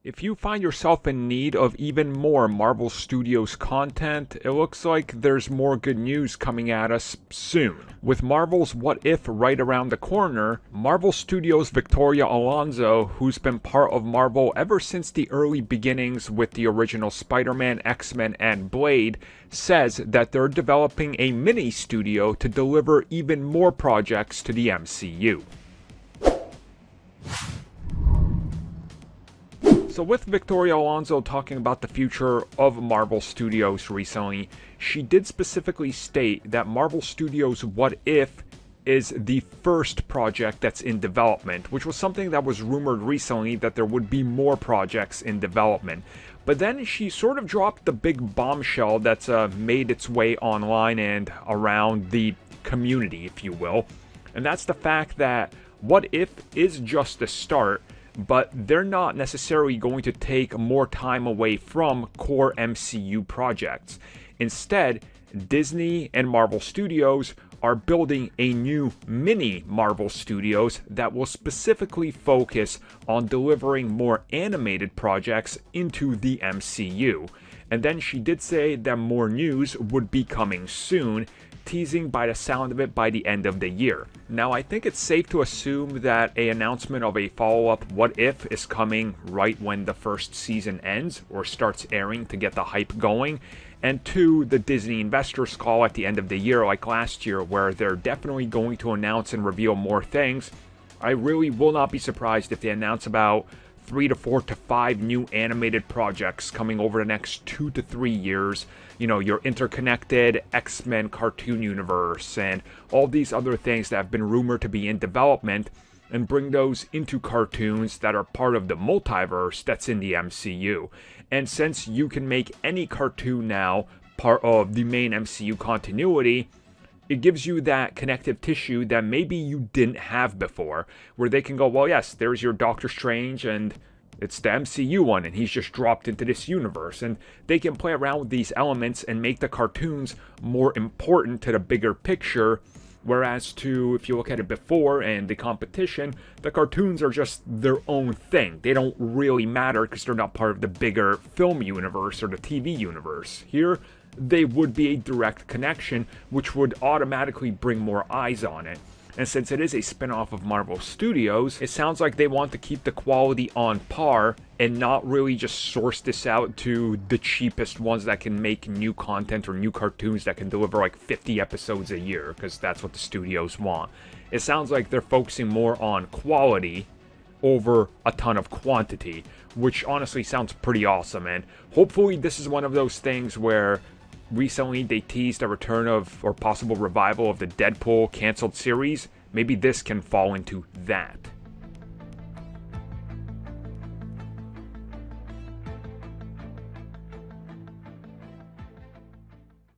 If you find yourself in need of even more Marvel Studios content, it looks like there's more good news coming at us soon. With Marvel's What If right around the corner, Marvel Studios' Victoria Alonso, who's been part of Marvel ever since the early beginnings with the original Spider-Man, X-Men, and Blade, says that they're developing a mini studio to deliver even more projects to the MCU. So with Victoria Alonso talking about the future of Marvel Studios recently, she did specifically state that Marvel Studios' What If is the first project that's in development, which was something that was rumored recently that there would be more projects in development. But then she sort of dropped the big bombshell that's made its way online and around the community, if you will. And that's the fact that What If is just the start, but they're not necessarily going to take more time away from core MCU projects. Instead, Disney and Marvel Studios are building a new mini Marvel Studios that will specifically focus on delivering more animated projects into the MCU. And then she did say that more news would be coming soon, teasing by the sound of it by the end of the year. Now, I think it's safe to assume that an announcement of a follow-up What If is coming right when the first season ends or starts airing to get the hype going. And two, the Disney investors call at the end of the year like last year where they're definitely going to announce and reveal more things. I really will not be surprised if they announce about 3 to 4 to 5 new animated projects coming over the next 2 to 3 years. You know, your interconnected X-Men cartoon universe and all these other things that have been rumored to be in development, and bring those into cartoons that are part of the multiverse that's in the MCU. And since you can make any cartoon now part of the main MCU continuity, it gives you that connective tissue that maybe you didn't have before, where they can go, well, yes, there's your Doctor Strange, and it's the MCU one, and he's just dropped into this universe. And they can play around with these elements and make the cartoons more important to the bigger picture. Whereas if you look at it before and the competition, the cartoons are just their own thing. They don't really matter because they're not part of the bigger film universe or the TV universe. Here, they would be a direct connection, which would automatically bring more eyes on it. And since it is a spin-off of Marvel Studios, it sounds like they want to keep the quality on par and not really just source this out to the cheapest ones that can make new content or new cartoons that can deliver like 50 episodes a year, because that's what the studios want. It sounds like they're focusing more on quality over a ton of quantity, which honestly sounds pretty awesome. And hopefully this is one of those things where recently they teased a return of, or possible revival of, the Deadpool canceled series. Maybe this can fall into that.